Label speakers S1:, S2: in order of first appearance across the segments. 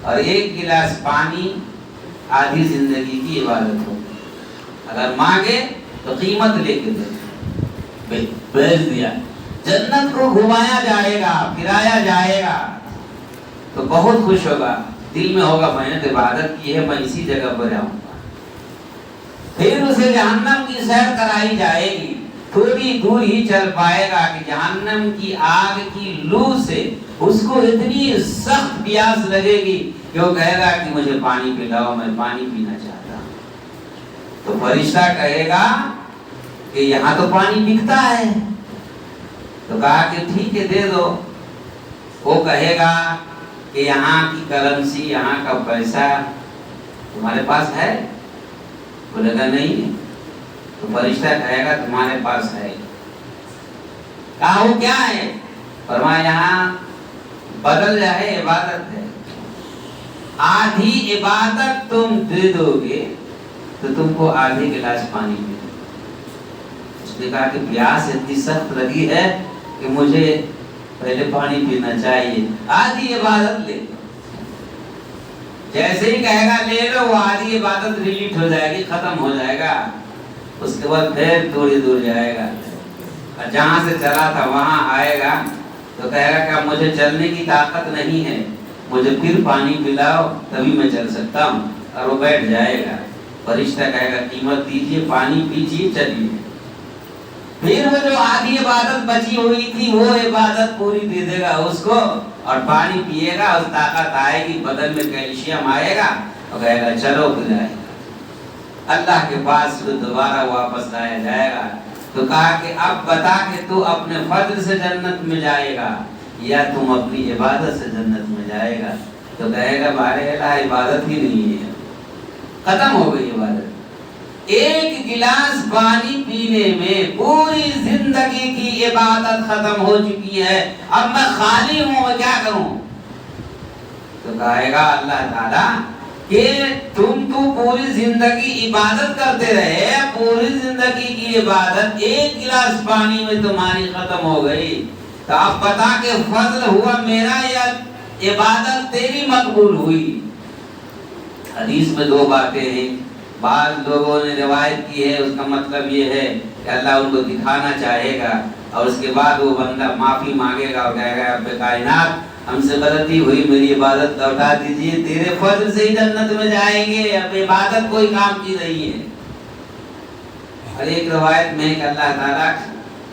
S1: اور ایک گلاس پانی آدھی زندگی کی عبادت ہو. اگر مانگے تو قیمت لے کے دے، بیچ دیا. جنت کو گھمایا جائے گا، پھرایا جائے گا تو بہت خوش ہوگا، دل میں ہوگا میں نے عبادت کی ہے، میں اسی جگہ پر آؤں گا. پھر اسے جہنم کی سیر کرائی جائے گی، تھوڑی دور ہی چل پائے گا کہ جہنم کی آگ کی لو سے اس کو اتنی سخت پیاس لگے گی کہ وہ کہے گا کہ مجھے پانی پلاؤ، میں پانی پینا چاہتا ہوں. تو فرشتہ کہے گا کہ یہاں تو پانی بکتا ہے. تو کہا کہ ٹھیک ہے دے دو. وہ کہے گا کہ یہاں کی کرنسی، یہاں کا پیسہ تمہارے پاس ہے؟ بولے گا نہیں ہے. تو فرشتہ کہے گا تمہارے پاس ہے. کہا وہ کیا ہے؟ فرمایا یہاں بدل جائے، عبادت ہے. آدھی عبادت تم دے دو گے تو تم کو آدھی گلاس پانی ملے. اس نے کہا کہ پیاس اتنی سخت لگی ہے کہ مجھے پہلے پانی پینا چاہیے، آدھی عبادت لے دو. جیسے ہی کہے گا لے لو، وہ آدھی عبادت ریلیٹ ہو جائے گی، ختم ہو جائے گا. اس کے بعد پھر تھوڑی دور جائے گا، جہاں سے چلا تھا وہاں آئے گا تو کہے گا کہ مجھے چلنے کی طاقت نہیں ہے، مجھے پھر پانی پلاؤ تبھی میں چل سکتا ہوں. اور وہ بیٹھ جائے گا. فرشتہ کہے گا قیمت دیجیے، پانی پیجیے، چلیے. پھر وہ جو آدھی عبادت بچی ہوئی تھی وہ عبادت پوری دے دے گا اس کو، اور پانی پیے گا، اس طاقت آئے گی، بدن میں کیلشیم آئے گا، اور کہے گا چلو پھر آئے گا. اللہ کے پاس دوبارہ واپس آیا جائے گا. تو کہا کہ اب بتا کہ تو اپنے فضل سے جنت میں جائے گا یا تم اپنی عبادت سے جنت میں جائے گا. تو کہے گا بارے اللہ عبادت ہی نہیں ہے، ختم ہو گئی عبادت. ایک گلاس پانی پینے میں پوری زندگی کی عبادت ختم ہو چکی ہے، اب میں خالی ہوں، میں کیا کروں؟ تو کہے گا اللہ تعالیٰ کہ تم تو پوری زندگی عبادت کرتے رہے، پوری زندگی کی عبادت ایک گلاس پانی میں تمہاری ختم ہو گئی. تو اب بتا کہ فضل ہوا میرا یا عبادت تیری مقبول ہوئی؟ حدیث میں دو باتیں ہیں. بعض لوگوں نے روایت کی ہے، اس کا مطلب یہ ہے کہ اللہ ان کو دکھانا چاہے گا اور اس کے بعد وہ بندہ معافی مانگے گا اور کہے گا رب کائنات ہم سے غلطی ہوئی، میری عبادت لوٹا دیجیے، تیرے فضل سے ہی جنت میں جائیں گے، اب عبادت کوئی کام کی نہیں ہے. اور ایک روایت میں کہ اللہ تعالیٰ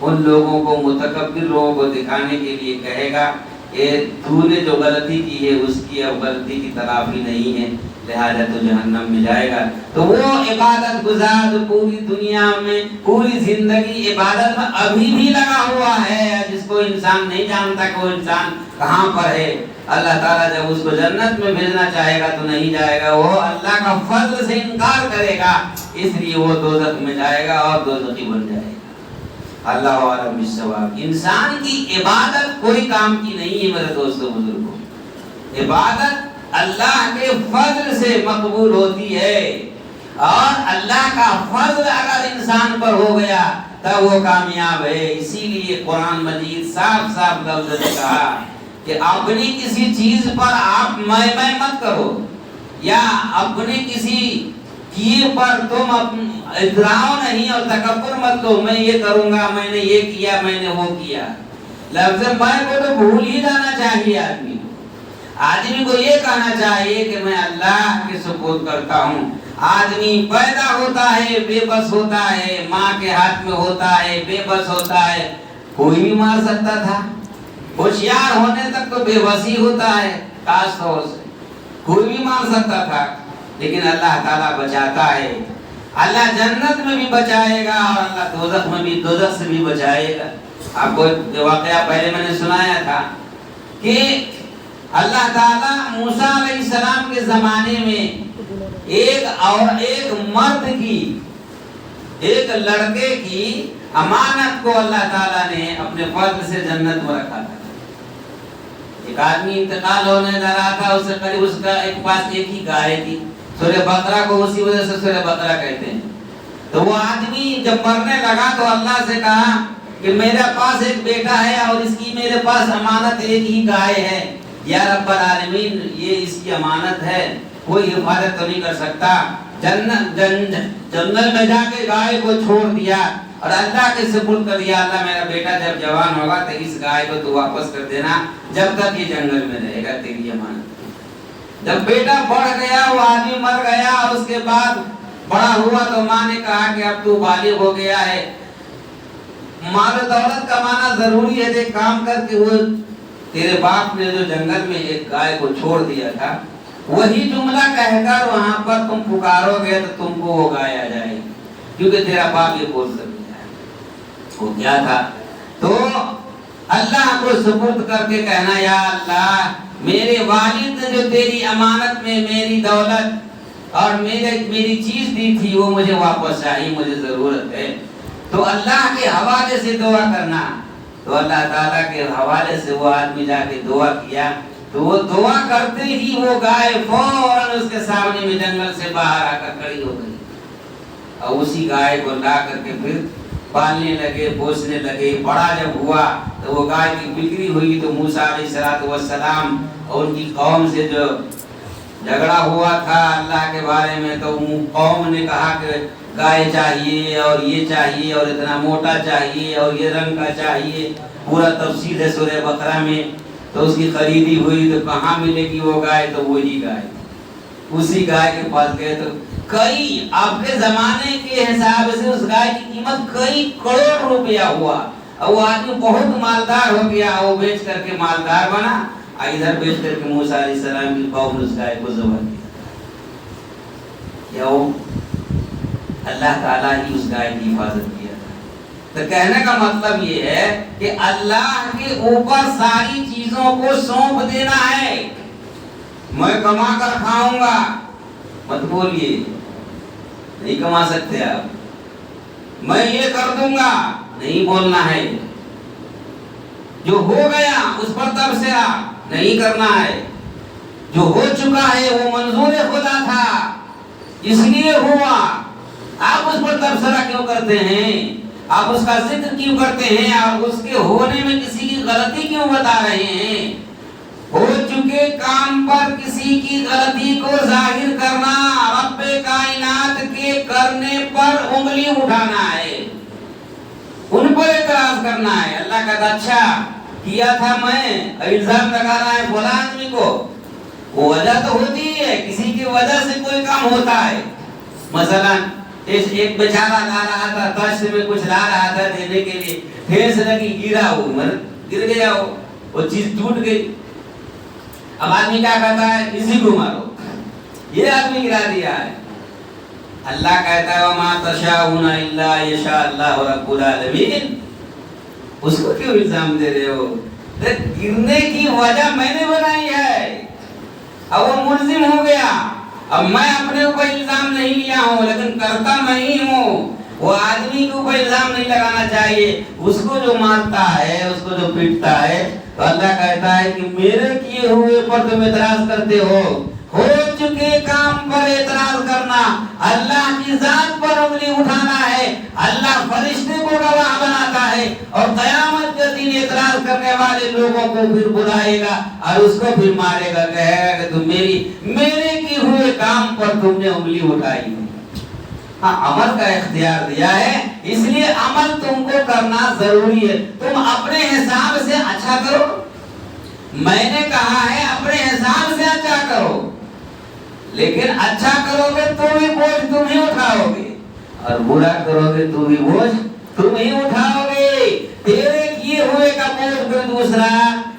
S1: ان لوگوں کو، متکبر لوگوں کو دکھانے کے لیے کہے گا کہ تو نے جو غلطی کی ہے اس کی اب غلطی کی تلافی نہیں ہے، لہذا تو جہنم میں جائے گا. تو وہ عبادت گزار پوری دنیا میں پوری زندگی عبادت میں ابھی بھی لگا ہوا ہے، جس کو انسان نہیں جانتا کہ وہ انسان کہاں پر ہے. اللہ تعالیٰ جب اس کو جنت میں بھیجنا چاہے گا تو نہیں جائے گا، وہ اللہ کا فضل سے انکار کرے گا، اس لیے وہ دوزخ میں جائے گا اور دوزخی بن جائے گا. اللہ عالم بالصواب. انسان کی عبادت کوئی کام کی نہیں ہے میرے دوستو بزرگوں. عبادت اللہ کے فضل سے مقبول ہوتی ہے، اور اللہ کا فضل اگر انسان پر ہو گیا تب وہ کامیاب ہے. اسی لیے قرآن مجید صاف صاف لفظ نے کہا کہ اپنی کسی چیز پر آپ میں مت کرو، یا اپنے کسی کیے پر تم ادراؤ نہیں اور تکبر مت کرو، میں یہ کروں گا، میں نے یہ کیا، میں نے وہ کیا. لفظ میں کو تو بھول ہی جانا چاہیے. آدمی کو یہ کہنا چاہیے کہ میں اللہ کے سپرد کرتا ہوں. آدمی پیدا ہوتا ہے بے بس ہوتا ہے، ماں کے ہاتھ میں ہوتا ہے بے بس ہوتا ہے. کوئی بھی مار سکتا تھا، ہوشیار ہونے تک تو بے بسی ہوتا ہے، خاص طور سے کوئی بھی مار سکتا تھا، لیکن اللہ تعالیٰ بچاتا ہے. اللہ جنت میں بھی بچائے گا اور اللہ دوزخ میں بھی، دوزخ سے بھی بچائے گا. آپ کو واقعہ پہلے میں نے سنایا تھا کہ اللہ تعالیٰ موسیٰ علیہ السلام کے زمانے میں ایک مرد کی، ایک لڑکے کی امانت کو اللہ تعالیٰ نے اپنے فضل سے جنت میں رکھا تھا. ایک آدمی انتقال ہونے جا رہا تھا، اس سے قریب اس کا ایک پاس ایک ہی گائے تھی. سورہ بقرہ کو اسی وجہ سے سورہ بقرہ کہتے ہیں. تو وہ آدمی جب مرنے لگا تو اللہ سے کہا کہ میرے پاس ایک بیٹا ہے اور اس کی میرے پاس امانت ایک ہی گائے ہے، یا رب العالمین یہ اس کی امانت ہے، کوئی حفاظت تو نہیں کر سکتا۔ جنگل میں جا کے گائے کو چھوڑ دیا اور اللہ کے سپرد کر دیا، اللہ میرا بیٹا جب جوان ہوگا تو اس گائے کو تو واپس کر دینا، جب تک یہ جنگل میں رہے گا تیری امانت۔ جب بیٹا بڑھ گیا، وہ آدمی مر گیا، اور اس کے بعد بڑا ہوا تو ماں نے کہا کہ اب تو بالغ ہو گیا ہے، مال و دولت کمانا ضروری ہے، ایک کام کر کے وہ تیرے باپ نے جو جنگل میں ایک گائے کو چھوڑ دیا تھا، وہی جملہ کہہ کر وہاں پر تم پکارو گے تو تم کو وہ گائے آ جائے گی، کیونکہ تیرا باپ یہ بول سکتا ہے۔ وہ کیا تھا؟ تو اللہ کو سپرد کر کے کہنا، یا اللہ میرے والد نے جو تیری امانت میں میری دولت اور میری چیز دی تھی وہ مجھے واپس چاہیے، مجھے ضرورت ہے۔ تو اللہ کے حوالے سے دعا کرنا، تو اللہ تعالیٰ کے حوالے سے وہ آدمی جا کے دعا کیا، تو وہ دعا کرتے ہی وہ گائے فوراً اس کے سامنے میں جنگل سے باہر آ کر کھڑی ہو گئی، اور اسی گائے کو لا کر کے پھر پالنے لگے، پوسنے لگے۔ بڑا جب ہوا تو وہ گائے کی بکری ہوئی، تو موسیٰ علیہ السلام اور ان کی قوم سے جو جھگڑا ہوا تھا اللہ کے بارے میں، تو قوم نے کہا کہ گائے چاہیے اور یہ چاہیے اور اتنا موٹا چاہیے اور یہ رنگ کا چاہیے، پورا تفصیل ہے سورہ بقرہ میں۔ تو اس کی خریدی ہوئی، تو کہاں ملے گی وہ گائے؟ تو وہی گائے، اسی گائے کے پاس گئے تو کئی اپنے زمانے کے حساب سے اس گائے کی قیمت کئی کروڑ روپیہ ہوا، اور وہ آدمی بہت مالدار ہو گیا، وہ بیچ کر کے مالدار بنا، ادھر بیچ کر کے موسیٰ علیہ السلام کی قوم نے اس گائے کو ذبح کیا۔ اللہ تعالیٰ ہی اس گائے کی حفاظت کیا تھا۔ تو کہنے کا مطلب یہ ہے کہ اللہ کے اوپر ساری چیزوں کو سونپ دینا ہے۔ میں کما کر کھاؤں گا مت بولیے، نہیں کما سکتے آپ۔ میں یہ کر دوں گا نہیں بولنا ہے۔ جو ہو گیا اس پر تبصرہ نہیں کرنا ہے۔ جو ہو چکا ہے وہ منظور خدا تھا، اس لیے ہوا، آپ اس پر تبصرہ کیوں کرتے ہیں؟ آپ اس کا ذکر کیوں کرتے ہیں؟ آپ اس کے ہونے میں کسی کی غلطی کیوں بتا رہے ہیں؟ ہو چکے کام پر کسی کی غلطی کو ظاہر کرنا، رب کائنات کے کرنے پر انگلی اٹھانا ہے، ان پر اعتراض کرنا ہے۔ اللہ کہتا اچھا کیا تھا میں، الزام لگانا ہے فلاں آدمی کو، وہ وجہ تو ہوتی ہے، کسی کی وجہ سے کوئی کام ہوتا ہے۔ مثلا ایک بیچارہ لا رہا تھا، کشت میں کچھ لا رہا تھا دینے کے لیے، ٹھیس لگی، گرا، وہ گر گیا، وہ چیز ٹوٹ گئی۔ اب آدمی کیا کہتا ہے؟ اسی کو مارو، یہ آدمی گرا دیا ہے۔ اللہ کہتا ہے وَمَا تَشَاءُونَ إِلَّا يَشَاءَ اللَّهُ رَبُّ الْعَالَمِينَ۔ اس کو کیوں الزام دے رہے ہو؟ گرنے کی وجہ میں نے بنائی ہے، اب وہ ملزم ہو گیا، اب میں اپنے اوپر الزام نہیں لیا ہوں، لیکن کرتا میں ہی ہوں۔ وہ آدمی کے اوپر الزام نہیں لگانا چاہیے، اس کو جو مارتا ہے، اس کو جو پیٹتا ہے، تو اللہ کہتا ہے کہ میرے کیے ہوئے پر تم اعتراض کرتے ہو چکے کام پر اعتراض کرنا، اللہ کی ذات پر انگلی اٹھانا ہے۔ اللہ فرشتے کو گواہ بناتا ہے، اور قیامت کے دن اعتراض کرنے والے لوگوں کو پھر بلائے گا اور اس کو پھر مارے گا، کہے گا کہ تم میرے کیے ہوئے کام پر تم نے انگلی اٹھائی۔ ہاں، عمل کا اختیار دیا ہے، اس لیے عمل تم کو کرنا ضروری ہے۔ تم اپنے حساب سے اچھا کرو، میں نے کہا ہے اپنے حساب سے اچھا کرو، لیکن اچھا کرو گے تو بھی بوجھ تم ہی اٹھاؤ گے، اور برا کرو گے تو بھی بوجھ تم ہی اٹھاؤ گے۔ تیرے کیے ہوئے کا بوجھ کوئی دوسرا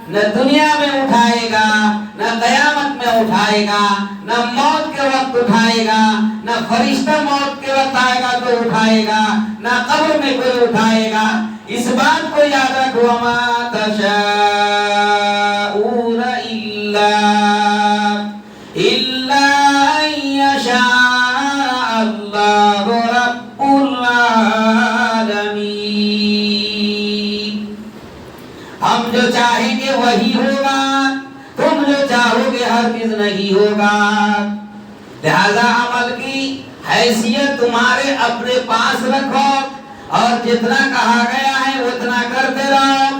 S1: نہ دنیا میں اٹھائے گا، نہ قیامت میں اٹھائے گا، نہ موت کے وقت اٹھائے گا، نہ فرشتہ موت کے وقت آئے گا تو اٹھائے گا، نہ قبر میں کوئی اٹھائے گا۔ اس بات کو یاد رکھو، وَمَا تَشَاءُونَ إِلَّا أَن يَشَاءَ اللَّهُ رَبُّ الْعَالَمِينَ۔ ہم جو چاہیں گے وہی ہوگا، تم جو چاہو گے ہرگز نہیں ہوگا۔ لہذا عمل کی حیثیت تمہارے اپنے پاس رکھو، اور جتنا کہا گیا ہے اتنا کرتے رہو۔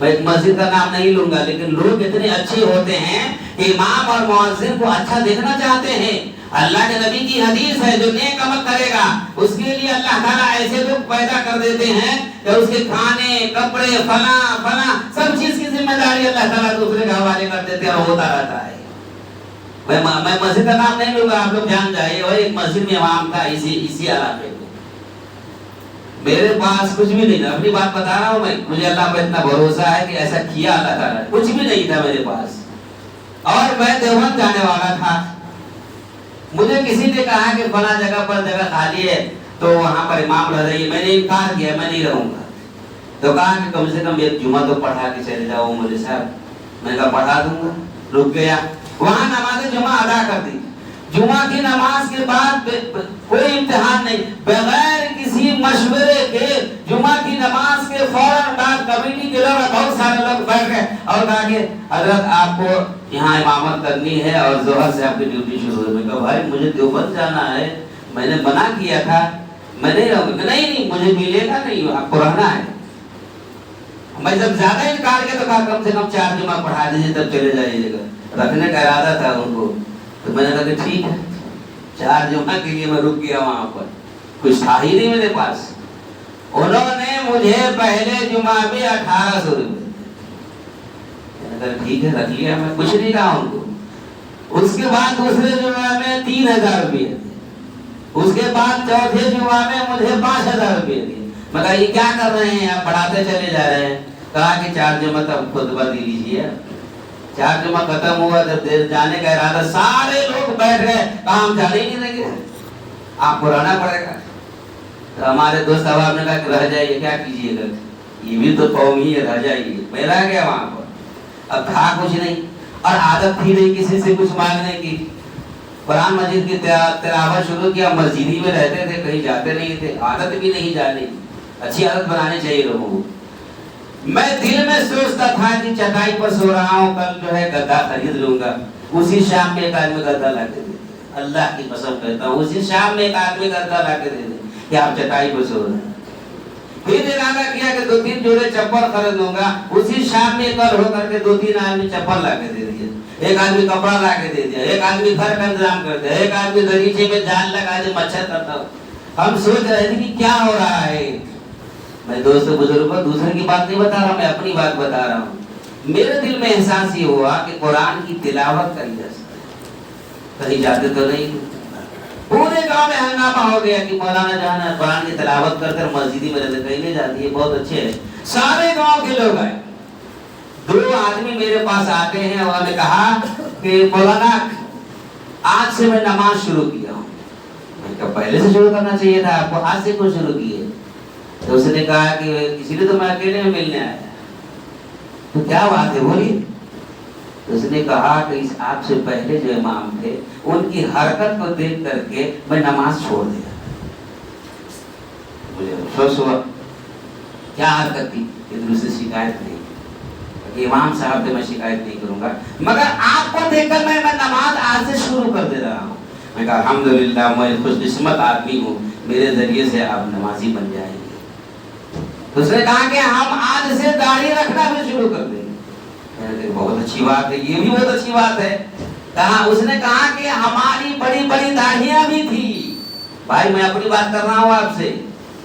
S1: میں مسجد کا نام نہیں لوں گا، لیکن لوگ اتنے اچھے ہوتے ہیں کہ امام اور مؤذن کو اچھا دیکھنا چاہتے ہیں۔ اللہ کے نبی کی حدیث ہے جو نیک عمل کرے گا اس کے لیے اللہ تعالیٰ ایسے لوگ پیدا کر دیتے ہیں کہ اس کے کھانے کپڑے فلاں سب چیز کی ذمہ داری اللہ تعالیٰ دوسرے کے حوالے کر دیتے ہیں اور ہوتا رہتا ہے۔ میں مسجد کا نام نہیں لوں گا، آپ لوگ جان جائیے، اور ایک مسجد میں امام تھا اسی علاقے میں۔ میرے پاس کچھ بھی نہیں تھا، اپنی بات بتا رہا ہوں میں، مجھے اللہ پر اتنا بھروسہ ہے کہ ایسا کیا اللہ تعالیٰ، کچھ بھی نہیں تھا میرے پاس، اور میں دیوبند جانے والا تھا۔ مجھے کسی نے کہا کہ فلاں جگہ پر جگہ خالی ہے تو وہاں پر امام رہ جائیے، میں نے انکار کیا، میں نہیں رہوں گا۔ تو کہا کہ کم سے کم ایک جمعہ تو پڑھا کے چلے جاؤ مولوی صاحب، میں کہا پڑھا دوں گا۔ رک گیا، وہاں نماز جمعہ ادا کر دی۔ جمعہ کی نماز کے بعد کوئی امتحان نہیں، بغیر کسی مشورے کے جمعہ کی نماز کے فوراً بعد کمیٹی کے لوگ بہت سارے لوگ بیٹھ گئے اور کہا کہ حضرت آپ کو یہاں امامت کرنی ہے اور ظہر سے آپ کی ڈیوٹی شروع ہے۔ میں کہا بھائی مجھے دیوبند جانا ہے، میں نے منع کیا تھا، میں نہیں رہوں گا۔ نہیں مجھے ملے گا نہیں، آپ کو رہنا ہے۔ میں جب زیادہ انکار کیا تو کہا کم سے کم 4 جمعہ پڑھا دیجیے تب چلے جائیے گا، رکھنے کا ارادہ تھا ان کو۔ تو میں نے کہا کہ ٹھیک ہے، 4 جمعہ کے لیے میں رک گیا وہاں پر، کچھ تھا ہی نہیں میرے پاس۔ انہوں نے مجھے پہلے جمعہ میں 1800 روپے، میں نے کہا ٹھیک ہے رکھ لیا، میں کچھ نہیں کہا ان کو۔ اس کے بعد دوسرے جمعہ میں 3000 روپے، اس کے بعد چوتھے جمعہ میں مجھے 5000 روپے دیے۔ میں کہا یہ کیا کر رہے ہیں آپ، پڑھاتے چلے جا رہے ہیں۔ کہا کہ 4 جمعہ تب خطبہ دے لیجیے۔ 4 جمعہ ختم ہوا، جب جانے کا ارادہ، سارے لوگ بیٹھ گئے، کہا ہم جانے ہی نہیں دیں گے، آپ کو رہنا پڑے گا۔ تو ہمارے دوست احباب نے کہا کہ رہ جائیے، کیا کیجیے گا، یہ بھی تو قوم ہی ہے، رہ جائیے۔ میں رہ گیا وہاں پر، اب تھا کچھ نہیں اور عادت تھی نہیں کسی سے کچھ مانگنے کی۔ قرآن مجید کی تلاوت شروع کیا، مسجد ہی میں رہتے تھے، کہیں جاتے نہیں تھے، عادت بھی نہیں جانے، اچھی عادت بنانی چاہیے لوگوں کو۔ میں دل میں سوچتا تھا کہ چٹائی پر سو رہا ہوں، کل جو ہے گدا خرید لوں گا۔ اسی شام میں ایک آدمی گدا لا کے دے دے، اللہ کی قسم کہتا ہوں، اسی شام میں ایک آدمی گدا لا کے دے دے کہ آپ چٹائی پر سو رہے ہیں۔ پھر ارادہ کیا کہ 2-3 جوڑے چپل خرید لوں گا، اسی شام میں کل ہو کر کے 2-3 آدمی چپل لا کے دے دیا، ایک آدمی کپڑا لا کے دے دیا، ایک آدمی گھر کا انتظام کر دیا، ایک آدمی دریچے میں جال لگا دے مچھر کرتا ہو۔ ہم سوچ رہے تھے کہ کیا ہو رہا ہے۔ میں دوست بزرگ کو دوسرے کی بات نہیں بتا رہا ہوں، میں اپنی بات بتا رہا ہوں۔ میرے دل میں احساس یہ ہوا کہ قرآن کی تلاوت کری جا سکتی ہے، کہیں جاتے تو نہیں۔ پورے گاؤں میں ہنگامہ ہو گیا کہ مولانا جان قرآن کی تلاوت کر کر مسجد میں رہتے، کہیں نہیں جاتی ہے، بہت اچھے ہیں۔ سارے گاؤں کے لوگ آئے، 2 آدمی میرے پاس آتے ہیں، انہوں نے کہا کہ مولانا آج سے میں نماز شروع کیا ہوں۔ میں کہا پہلے سے شروع کرنا چاہیے تھا آپ کو، آج سے کیوں شروع کیے؟ تو اس نے کہا کہ اسی لیے تو میں اکیلے میں ملنے آیا۔ تو کیا بات ہے بولیے؟ تو اس نے کہا کہ آپ سے پہلے جو امام تھے ان کی حرکت کو دیکھ کر کے میں نماز چھوڑ دیا۔ مجھے افسوس ہوا، کیا حرکت تھی؟ کہ دوسری شکایت نہیں، کہ امام صاحب سے میں شکایت نہیں کروں گا، مگر آپ کو دیکھ کر میں نماز آج سے شروع کر دے رہا ہوں۔ میں کہا الحمدللہ، میں خوش قسمت آدمی ہوں، میرے ذریعے سے آپ نمازی بن جائیں گے۔ اس نے کہا کہ ہم آج سے داڑھی رکھنا بھی شروع کر دیں گے۔ بہت اچھی بات ہے، یہ بھی بہت اچھی بات ہے۔ کہا اس نے کہا کہ ہماری بڑی بڑی داڑھیاں بھی تھی، بھائی میں اپنی بات کر رہا ہوں آپ سے،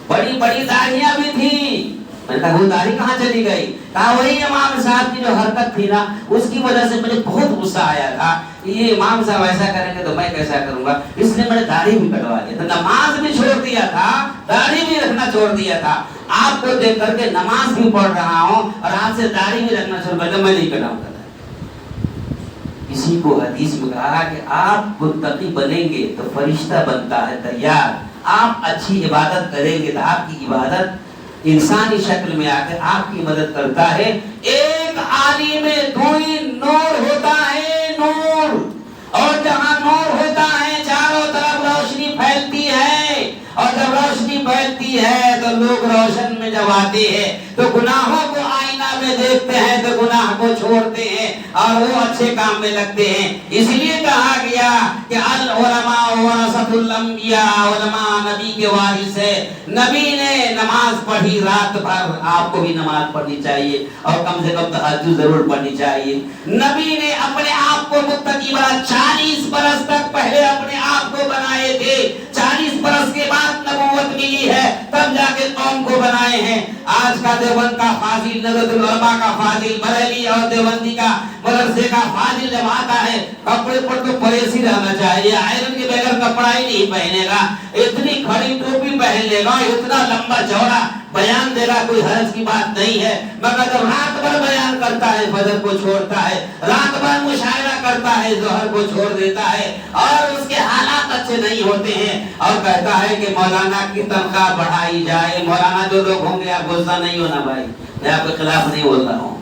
S1: بڑی بڑی داڑھیاں بھی تھی۔ میں نے کہا وہ داڑھی کہاں چلی گئی؟ کہا وہی امام صاحب کی جو حرکت تھی نا، اس کی وجہ سے مجھے بہت غصہ آیا تھا، یہ امام صاحب ایسا کریں گے تو میں کیسا کروں گا، اس لیے میں نے داڑھی بھی کٹوا لیا تھا، نماز بھی چھوڑ دیا تھا، داڑھی بھی رکھنا چھوڑ دیا تھا۔ آپ کو دیکھ کر کے نماز بھی پڑھ رہا ہوں اور آپ سے داڑھی بھی رکھنا چھوڑ کر کے میں نہیں کٹاؤں گا۔ کسی کو حدیث میں کہا کہ آپ متقی بنیں گے تو فرشتہ بنتا ہے تیار، آپ اچھی عبادت کریں گے تو آپ کی عبادت انسانی شکل میں آ کے آپ کی مدد کرتا ہے۔ ایک عالم میں دوئی نور ہوتا ہے، نور، اور جہاں نور ہوتا ہے چاروں طرف روشنی پھیلتی ہے، اور جب روشنی پھیلتی ہے تو لوگ روشن میں جب آتے ہیں تو گناہوں کو آئینہ میں میں دیکھتے ہیں تو گناہ کو چھوڑتے ہیں اور وہ اچھے کام میں لگتے ہیں. اس لیے کہا گیا کہ العلماء ورثۃ الانبیاء، علماء نبی کے وارث ہے. نبی نے نماز پڑھی رات بھر، آپ کو بھی نماز پڑھنی چاہیے اور کم سے کم تہجد ضرور پڑھنی چاہیے. نبی نے اپنے آپ کو متقی بنا، 40 برس تک پہلے اپنے آپ کو بنائے تھے، 40 برس کے بعد نبوت ملی ہے تب جا کے قوم کو بنائے ہیں. آج کا دیوبند کا فاضل، نظرۃ العلماء کا فاضل، بریلی اور دیوبندی کا مدرسے کا فاضل جب آتا ہے کپڑے پر تو پریس ہی رہنا چاہیے، آئرن کے بغیر کپڑا ہی نہیں پہنے گا، اتنی کھڑی ٹوپی پہن لے گا، اتنا لمبا چوڑا بیان دے گا، کوئی حرج کی بات نہیں ہے. مگر جب رات بھر بیان کرتا ہے فجر کو چھوڑتا ہے، رات بھر مشاعرہ کرتا ہے ظہر کو چھوڑ دیتا ہے اور اس کے حالات اچھے نہیں ہوتے ہیں اور کہتا ہے کہ مولانا کی تنخواہ بڑھائی جائے. مولانا جو لوگ ہوں گے آپ غصہ نہیں ہونا بھائی، میں آپ کے خلاف نہیں بول رہا ہوں.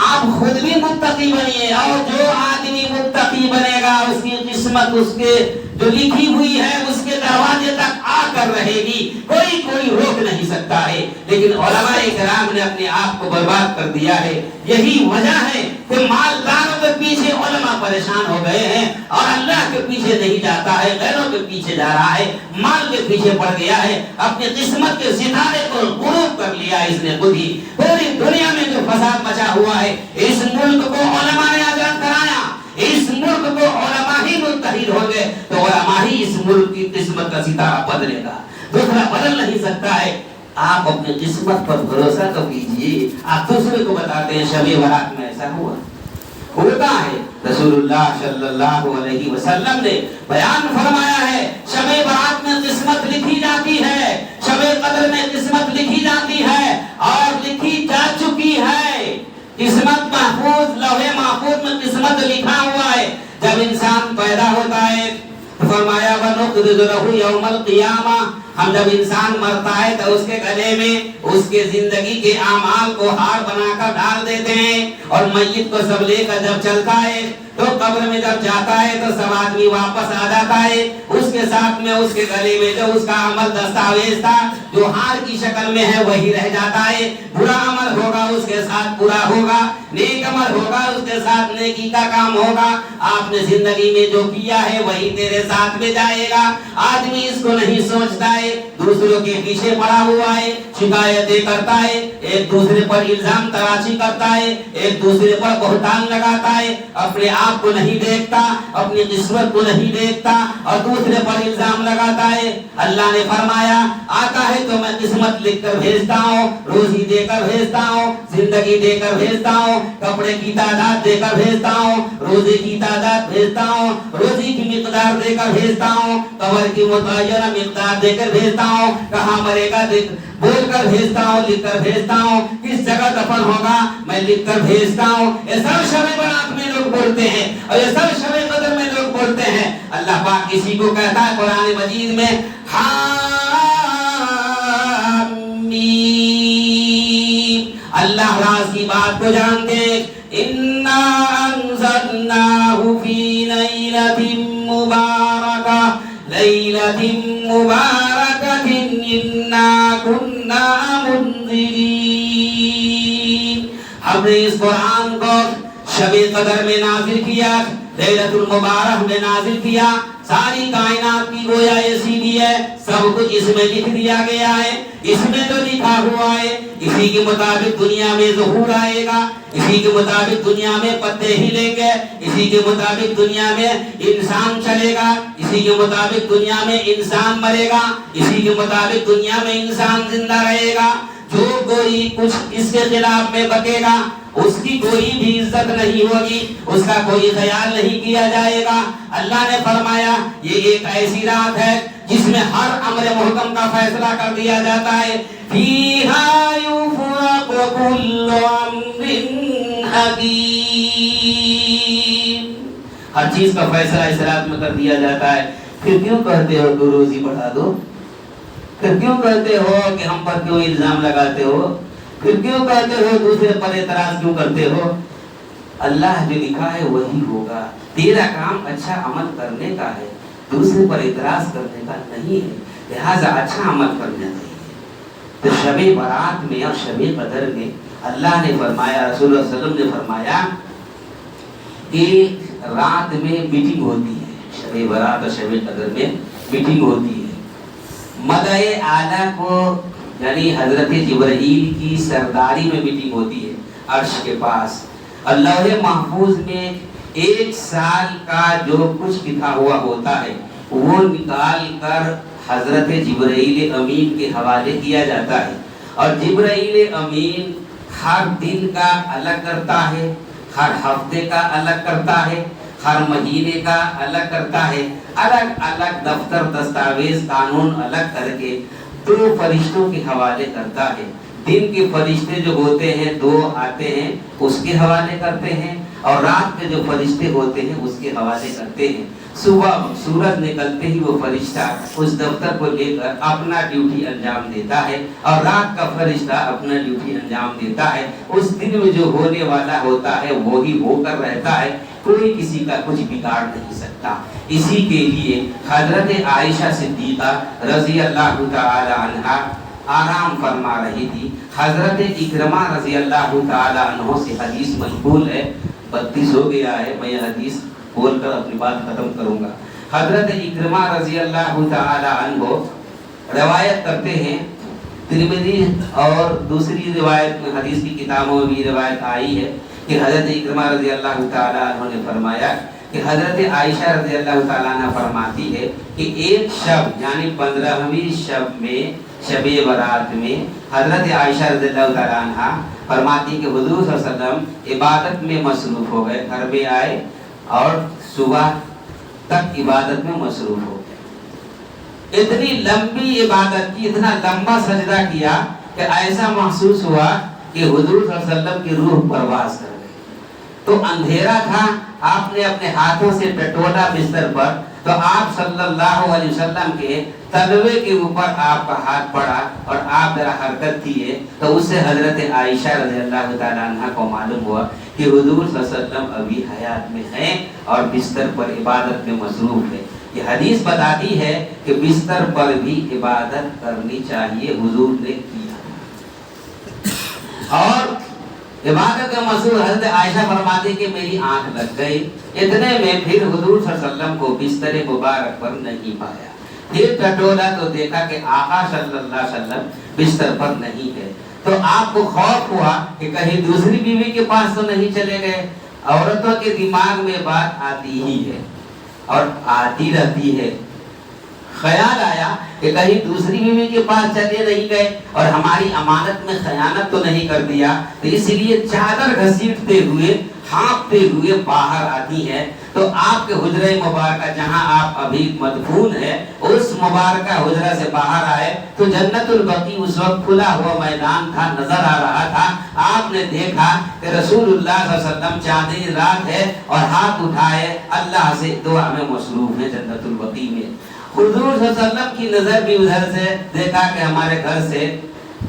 S1: آپ خود بھی متقی بنیے اور جو آدمی متقی بنے گا اس کی قسمت اس کے جو لکھی ہوئی ہے اس کے دروازے تک آ کر رہے گی، کوئی روک نہیں سکتا ہے. لیکن علماء کرام نے اپنے آپ کو برباد کر دیا ہے. یہی وجہ ہے کہ مالداروں کے پیچھے علماء پریشان ہو گئے ہیں اور اللہ کے پیچھے نہیں جاتا ہے، غیروں کے پیچھے جا رہا ہے، مال کے پیچھے پڑ گیا ہے، اپنی قسمت کے ستارے کو غروب کر لیا اس نے خود ہی. پوری دنیا میں جو فساد مچا ہوا ہے اس ملک کو علماء نے آزاد کرایا، اس ملک کو علماء ہی متحد ہو گئے تو علماء ہی اس ملک کی قسمت کا ستارہ بدلے گا، دوسرا بدل نہیں سکتا ہے. آپ اپنی قسمت پر بھروسہ تو کیجیے. آپ دوسرے کو بتاتے ہیں شب برات میں ایسا ہوا ہوتا ہے. رسول اللہ صلی اللہ علیہ وسلم نے بیان فرمایا ہے شب برات میں قسمت لکھی جاتی ہے، شب قدر میں قسمت لکھی جاتی ہے اور لکھی جا چکی ہے. قسمت محفوظ، لوح محفوظ میں قسمت لکھا ہوا ہے. جب انسان پیدا ہوتا ہے فرمایا وَنُقْرِضُ لَهُ يَوْمَ الْقِيَامَةِ، ہم جب انسان مرتا ہے تو اس کے گلے میں اس کے زندگی کے اعمال کو ہار بنا کر ڈال دیتے ہیں اور میت کو سب لے کر جب چلتا ہے تو قبر میں جب جاتا ہے تو سب آدمی واپس آ جاتا ہے. اس کے ساتھ میں اس کے گلے میں جو اس کا عمل دستاویز تھا جو ہار کی شکل میں ہے وہی رہ جاتا ہے. برا عمل ہوگا اس کے ساتھ برا ہوگا، نیک عمل ہوگا اس کے ساتھ نیکی کا کام ہوگا. آپ نے زندگی میں جو کیا ہے وہی تیرے ساتھ میں جائے گا. آدمی اس کو نہیں سوچتا ہے، دوسروں کے پیچھے پڑا ہوا ہے، شکایتیں کرتا ہے، ایک دوسرے پر الزام تراشی کرتا ہے، ایک دوسرے پر بہتان لگاتا ہے، اپنے آپ کو نہیں دیکھتا، اپنی قسمت کو نہیں دیکھتا اور دوسرے پر الزام لگاتا ہے. اللہ نے فرمایا آتا ہے تو میں قسمت لکھ کر بھیجتا ہوں، روزی دے کر بھیجتا ہوں، زندگی دے کر بھیجتا ہوں، کپڑے کی تعداد دے کر بھیجتا ہوں، روزے کی تعداد بھیجتا ہوں، روزی کی مقدار دے کر بھیجتا ہوں، قبر کی متعینہ مقدار دے کر بھیجتا ہوں، کہاں مرے گا بول کر بھیجتا ہوں، لکھ کر بھیجتا ہوں، کس جگہ دفن ہوگا میں لکھ کر بھیجتا ہوں. یہ سب شب برات میں لوگ بولتے ہیں اور یہ سب شب قدر میں لوگ بولتے ہیں. اللہ پاک کسی کو کہتا ہے قرآن مجید میں اللہ راز کی بات کو جانتے ہیں. اِنَّا أَنزَلْنَاهُ فِي لَيْلَةٍ مُبَارَكَةٍ لَيْلَةٍ مُبَارَكَةٍ إِنَّا كُنَّا مُنذِرِينَ. ہم نے اس قرآن کو شب قدر میں نازل کیا، لیلۃ المبارک میں نازل کیا. ساری کائنات کی گویا یہ سیدھی ہے، سب کچھ اس میں لکھ دیا گیا ہے. اس میں جو لکھا ہوا ہے اسی کے مطابق دنیا میں ظہور آئے گا، اسی کے مطابق دنیا میں پتے ہلیں گے، اسی کے مطابق دنیا میں انسان چلے گا، اسی کے مطابق دنیا میں انسان مرے گا، اسی کے مطابق دنیا میں انسان زندہ رہے گا. جو کوئی کچھ اس کے خلاف میں بکے گا اس کی کوئی بھی عزت نہیں ہوگی، اس کا کوئی خیال نہیں کیا جائے گا. اللہ نے فرمایا یہ ایک ایسی رات ہے جس میں ہر امر محکم کا فیصلہ کر دیا جاتا ہے. فیہا یفرق کل امر حکیم. ہر چیز کا فیصلہ اس رات میں کر دیا جاتا ہے. پھر کیوں کہتے ہو دو روزی بڑھا دو؟ پھر کیوں کہتے ہو کہ ہم پر کیوں الزام لگاتے ہو؟ پھر کیوں کہتے ہو دوسرے پر اعتراض کیوں کرتے ہو؟ اللہ جو لکھا ہے وہی ہوگا. تیرا کام اچھا عمل کرنے کا ہے، دوسرے پر اعتراض کرنے کا نہیں ہے. لہٰذا اچھا عمل کرنا چاہیے. تو شب برات میں اور شب قدر میں اللہ نے فرمایا، رسول اللہ صلی اللہ علیہ وسلم نے فرمایا کہ رات میں میٹنگ ہوتی ہے، شب برات اور شب قدر میں میٹنگ ہوتی ہے۔ مدح اعلیٰ کو یعنی حضرت جبرائیل کی سرداری میں میٹنگ ہوتی ہے عرش کے پاس، اور لوح محفوظ میں 1 سال کا جو کچھ لکھا ہوا ہوتا ہے وہ نکال کر حضرت جبرائیل امین کے حوالے کیا جاتا ہے، اور جبرائیل امین ہر دن کا الگ کرتا ہے، ہر ہفتے کا الگ کرتا ہے، ہر مہینے کا الگ کرتا ہے، الگ الگ دفتر دستاویز قانون الگ کر کے 2 فرشتوں کے حوالے کرتا ہے۔ دن کے فرشتے جو ہوتے ہیں 2 آتے ہیں اس کے حوالے کرتے ہیں، اور رات کے جو فرشتے ہوتے ہیں اس کے حوالے کرتے ہیں۔ صبح سورج نکلتے ہی وہ فرشتہ اس دفتر کو لے کر اپنا ڈیوٹی انجام دیتا ہے، اور رات کا فرشتہ اپنا ڈیوٹی انجام دیتا ہے۔ اس دن میں جو ہونے والا ہوتا ہے وہی ہو کر رہتا ہے، کوئی کسی کا کچھ بگاڑ نہیں سکتا۔ اسی کے لیے حضرت عائشہ صدیقہ رضی اللہ تعالی عنہا آرام فرما رہی تھی۔ حضرت اکرمہ رضی اللہ تعالی عنہ سے حدیث منقول ہے، 32 ہو گیا ہے، میں یہ حدیث بول کر اپنی بات ختم کروں گا۔ حضرت اکرمہ رضی اللہ تعالی عنہ روایت کرتے ہیں، ترمذی اور دوسری روایت میں حدیث کی کتابوں میں بھی روایت آئی ہے کہ حضرت اکرمہ رضی اللہ تعالی عنہ نے فرمایا کہ حضرت عائشہ رضی اللہ تعالی عنہ فرماتی ہے کہ ایک شب یعنی 15ویں شب میں، شب برات میں، حضرت عائشہ رضی اللہ تعالی عنہ فرماتی کہ حضور صلی اللہ علیہ وسلم عبادت میں مصروف ہو گئے، گھر میں آئے اور صبح تک عبادت میں مصروف ہو گئے۔ اتنی لمبی عبادت کی، اتنا لمبا سجدہ کیا کہ ایسا محسوس ہوا کہ حضور صلی اللہ علیہ وسلم کی روح پرواز کر گئی۔ تو اندھیرا تھا، آپ نے اپنے ہاتھوں سے ٹٹولا بستر پر، تو آپ صلی اللہ علیہ وسلم کے تلوے کے اوپر آپ کا ہاتھ پڑا اور آپ ذرا حرکت کیے، تو اس سے حضرت عائشہ رضی اللہ تعالیٰ عنہ کو معلوم ہوا کہ حضور صلی اللہ علیہ وسلم ابھی حیات میں ہیں اور بستر پر عبادت میں مصروف ہے۔ یہ حدیث بتاتی ہے کہ بستر پر بھی عبادت کرنی چاہیے، حضور نے کیا۔ اور عبادت کا مصروف حضرت عائشہ فرماتی کہ میری آنکھ لگ گئی، اتنے میں پھر حضور صلی اللہ علیہ وسلم کو بستر مبارک پر نہیں پایا۔ پھر ٹٹولا تو دیکھا کہ آقا صلی اللہ علیہ وسلم بستر پر نہیں ہے، تو آپ کو خوف ہوا کہ کہیں دوسری بیوی کے پاس تو نہیں چلے گئے۔ عورتوں کے دماغ میں بات آتی ہی ہے اور آتی رہتی ہے، خیال آیا کہ کہیں دوسری بیوی کے پاس چلے نہیں گئے اور ہماری امانت میں خیانت تو نہیں کر دیا، تو اس لیے چادر گھسیٹتے ہوئے ہانپتے ہوئے باہر آتی ہے۔ تو آپ کے حجرہ مبارکہ جہاں آپ ابھی مدفون ہے، اس مبارکہ حجرہ سے باہر آئے تو جنت البقیع اس وقت کھلا ہوا میدان تھا، نظر آ رہا تھا۔ آپ نے دیکھا کہ رسول اللہ صلی اللہ علیہ وسلم چاندنی رات ہے اور ہاتھ اٹھائے اللہ سے دعا میں مصروف ہے جنت البقیع میں۔ حضور صلی اللہ علیہ وسلم کی نظر بھی ادھر سے دیکھا کہ ہمارے گھر سے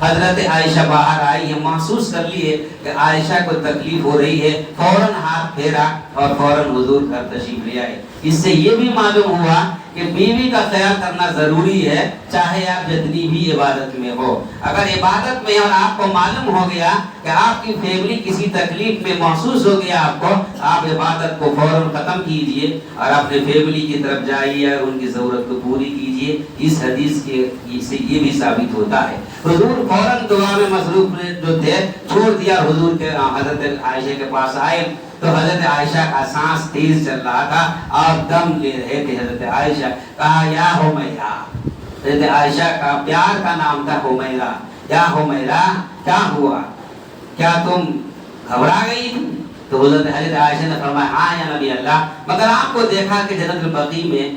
S1: حضرت عائشہ باہر آئی ہے، محسوس کر لیے کہ عائشہ کو تکلیف ہو رہی ہے، فوراً ہاتھ پھیرا اور فوراً حضور گھر تشریف لے آئے۔ اس سے یہ بھی معلوم ہوا کہ بیوی کا خیال کرنا ضروری ہے، چاہے آپ جتنی بھی عبادت میں ہو۔ اگر عبادت میں اور آپ کو معلوم ہو گیا کہ آپ کی فیملی کسی تکلیف میں محسوس ہو گیا آپ کو، آپ عبادت کو فوراً ختم کیجئے اور اپنے فیملی کی طرف جائیے اور ان کی ضرورت کو پوری کیجئے۔ اس حدیث کے سے یہ بھی ثابت ہوتا ہے۔ حضور فوراً دعا میں مصروف جو تھے چھوڑ دیا، حضور کے حضرت عائشہ کے پاس آئے تو حضرت عائشہ کا سانس تیز چل رہا تھا اور دم لے رہے تھے۔ حضرت عائشہ کہا یا حمیرہ، حضرت عائشہ کا پیار کا نام تھا حمیرہ، یا حمیرہ کیا ہوا، کیا تم گھبرا گئی؟ تو حضرت عائشہ نے فرمایا ہاں یا نبی اللہ، مگر آپ کو دیکھا کہ جنت البقیع میں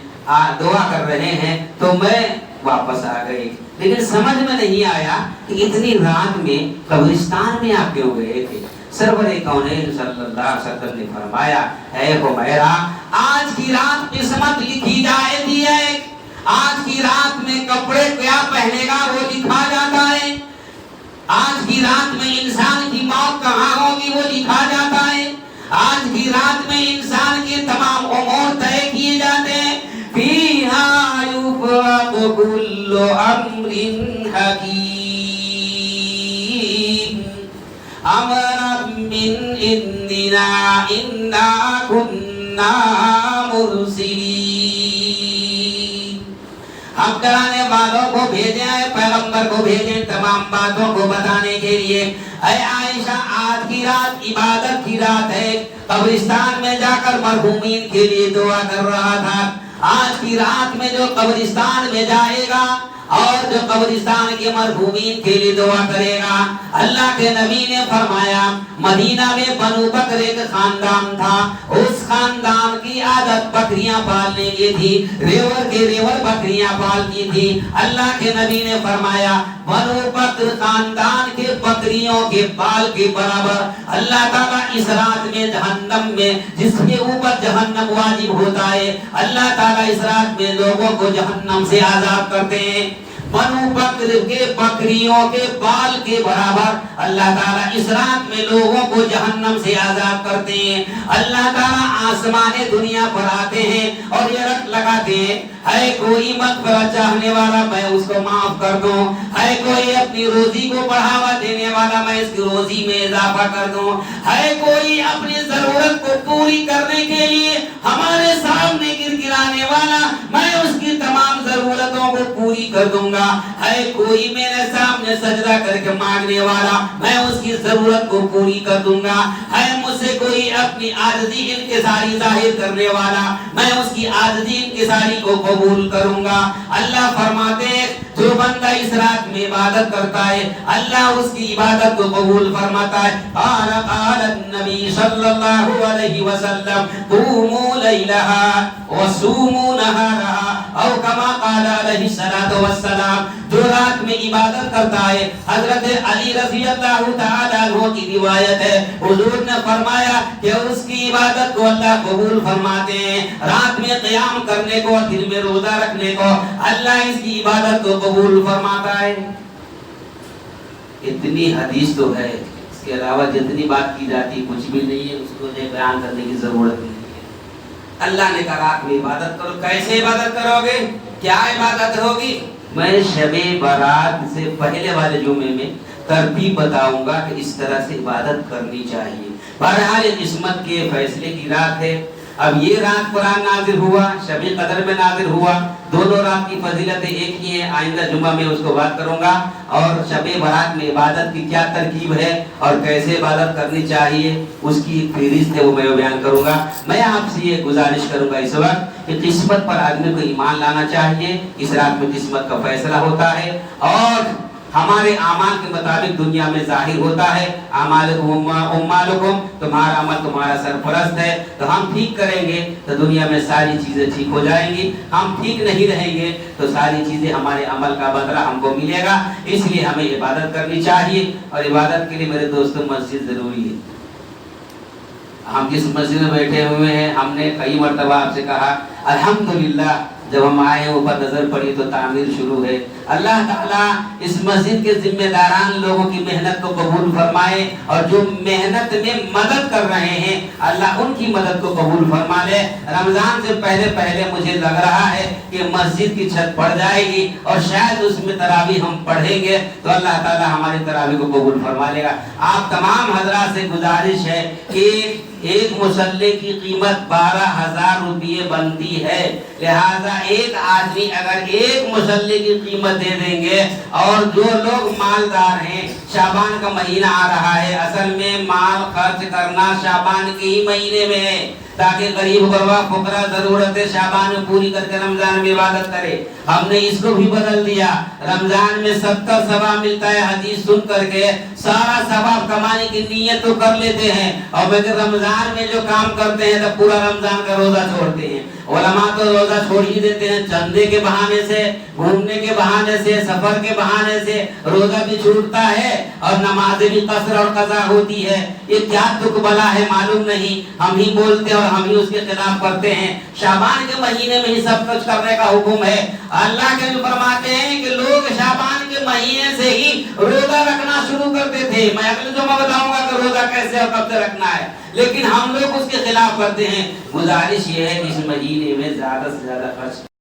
S1: دعا کر رہے ہیں تو میں واپس آ گئی، لیکن سمجھ میں نہیں آیا کہ اتنی رات میں قبرستان میں آپ کیوں گئے تھے؟ سرور کونین صلی اللہ علیہ وسلم نے فرمایا اے حمیرہ، آج کی رات قسمت لکھی جائے گی ہے، آج کی رات میں کپڑے کیا پہنے گا وہ لکھا جاتا ہے، آج کی رات میں انسان کی موت کہاں ہوگی وہ لکھا جاتا ہے، آج کی رات میں انسان کے تمام امور طے کیے جاتے ہیں۔ فیہا یفرق کل امر حکیم، امرا من عندنا انا كنا مرسلین، ہم ڈرانے والوں کو بھیجے ہیں، پیغمبر کو بھیجے تمام باتوں کو بتانے کے لیے۔ اے عائشہ، آج کی رات عبادت کی رات ہے، قبرستان میں جا کر مرحومین کے لیے دعا کر رہا تھا۔ آج کی رات میں جو قبرستان میں جائے گا اور جو قبرستان کے مرحومین کے لیے دعا کرے گا، اللہ کے نبی نے فرمایا مدینہ میں بنو بکر ایک خاندان تھا، اس خاندان کی عادت بکریاں پالنے کی تھی، ریور کے ریور بکریاں پالتی تھی۔ اللہ کے نبی نے فرمایا بنو بکر خاندان کے بکریوں کے بال کے برابر اللہ تعالیٰ اس رات میں جہنم میں، جس کے اوپر جہنم واجب ہوتا ہے، اللہ تعالیٰ اس رات میں لوگوں کو جہنم سے آزاد کرتے ہیں۔ بنو بکر کے بکریوں کے بال کے برابر اللہ تعالیٰ اس رات میں لوگوں کو جہنم سے آزاد کرتے ہیں۔ اللہ تعالیٰ آسمان دنیا پر آتے ہیں اور یہ رٹ لگاتے ہیں، ہے کوئی مغفرت چاہنے والا میں اس کو معاف کر دوں، ہے کوئی اپنی روزی کو بڑھاوا دینے والا میں اس کی روزی میں اضافہ کر دوں، ہے کوئی اپنی ضرورت کو پوری کرنے کے لیے ہمارے سامنے گڑگڑانے والا میں اس کی تمام ضرورتوں کو پوری کر دوں گا، ہے کوئی میرے سامنے سجدہ کر کے مانگنے والا میں اس کی ضرورت کو پوری کر دوں گا، ہے مجھ سے کوئی اپنی عاجزی انکساری ظاہر کرنے والا میں اس کی عاجزی انکساری کو قبول کروں گا۔ اللہ فرماتے ہیں جو بندہ اس رات میں عبادت کرتا ہے اللہ اس کی عبادت کو قبول فرماتا ہے۔ قال النبی صلی اللہ علیہ وسلم قوموا لیلہا وصوموا نہارہا، او کما قال علیہ السلام، جو رات میں عبادت کرتا ہے، حضرت علی رضی اللہ تعالیٰ عنہ کی روایت ہے، حضور نے فرمایا کہ اس کی عبادت کو اللہ قبول فرماتے ہیں، رات میں قیام کرنے کو اور دن میں روزہ رکھنے کو اللہ اس کی عبادت کو قبول فرماتا ہے۔ اتنی حدیث تو ہے، اس کے علاوہ جتنی بات کی جاتی کچھ بھی نہیں ہے، اس کو بیان کرنے کی ضرورت نہیں ہے۔ اللہ نے کہا رات میں عبادت کرو، کیسے عبادت کرو گے، کیا عبادت ہوگی؟ میں شب برات سے پہلے والے جمعے میں ترتیب بتاؤں گا کہ اس طرح سے عبادت کرنی چاہیے۔ بہرحال قسمت کے فیصلے کی رات ہے۔ اب یہ رات قرآن نازل ہوا، شب قدر میں نازل ہوا، دونوں رات کی فضیلتیں ایک ہی ہیں۔ آئندہ جمعہ میں اس کو بات کروں گا، اور شب برات میں عبادت کی کیا ترکیب ہے اور کیسے عبادت کرنی چاہیے اس کی فہرست ہے، وہ میں بیان کروں گا۔ میں آپ سے یہ گزارش کروں گا اس وقت کہ قسمت پر آدمی کو ایمان لانا چاہیے۔ اس رات میں قسمت کا فیصلہ ہوتا ہے اور ہمارے اعمال کے مطابق دنیا میں ظاہر ہوتا ہے۔ اعمالکم اعمالکم، تمہارا عمل تمہارا سرپرست ہے، تو ہم ٹھیک کریں گے تو دنیا میں ساری چیزیں ٹھیک ہو جائیں گی، ہم ٹھیک نہیں رہیں گے تو ساری چیزیں ہمارے عمل کا بدلہ ہم کو ملے گا۔ اس لیے ہمیں عبادت کرنی چاہیے، اور عبادت کے لیے میرے دوستوں مسجد ضروری ہے۔ ہم جس مسجد میں بیٹھے ہوئے ہیں، ہم نے کئی مرتبہ آپ سے کہا الحمدللہ جب ہم آئے اوپر نظر پڑی تو تعمیر شروع ہے۔ اللہ تعالیٰ اس مسجد کے ذمہ داران لوگوں کی محنت کو قبول فرمائے، اور جو محنت میں مدد کر رہے ہیں اللہ ان کی مدد کو قبول فرما لے۔ رمضان سے پہلے پہلے مجھے لگ رہا ہے کہ مسجد کی چھت پڑ جائے گی اور شاید اس میں تراویح ہم پڑھیں گے تو اللہ تعالیٰ ہماری تراویح کو قبول فرما لے گا۔ آپ تمام حضرات سے گزارش ہے کہ ایک مصلی کی قیمت 12,000 روپیے بنتی ہے، لہذا ایک آدمی اگر ایک مصلی کی قیمت دے دیں گے، اور جو لوگ مالدار ہیں، شعبان کا مہینہ آ رہا ہے، اصل میں مال خرچ کرنا شعبان کے ہی مہینے میں ہے تاکہ غریب غربا فقراء ضرورت شعبان میں پوری کر کے رمضان میں عبادت کرے۔ ہم نے اس کو بھی بدل دیا، رمضان میں 70 ثواب ملتا ہے، حدیث سن کر کے سارا ثواب کمانے کی نیت تو کر لیتے ہیں، اور مگر رمضان میں جو کام کرتے ہیں تو پورا رمضان کا روزہ چھوڑتے ہیں۔ علماء تو روزہ چھوڑ ہی دیتے ہیں، چندے کے بہانے سے، گھومنے کے بہانے سے، سفر کے بہانے سے روزہ بھی چھوٹتا ہے اور نمازیں بھی قصر اور قضا ہوتی ہے۔ یہ کیا تک بلا ہے معلوم نہیں، ہم ہی بولتے اور ہم ہی اس کے خلاف کرتے ہیں۔ شعبان کے مہینے میں ہی سب کچھ کرنے کا حکم ہے۔ اللہ کے جو فرماتے ہیں کہ لوگ شعبان کے مہینے سے ہی روزہ رکھنا شروع کرتے تھے۔ میں اگلے جمعہ بتاؤں گا کہ روزہ کیسے اور کب سے رکھنا ہے، لیکن ہم لوگ اس کے خلاف کرتے ہیں۔ گزارش یہ ہے کہ اس مہینے میں زیادہ سے زیادہ خرچ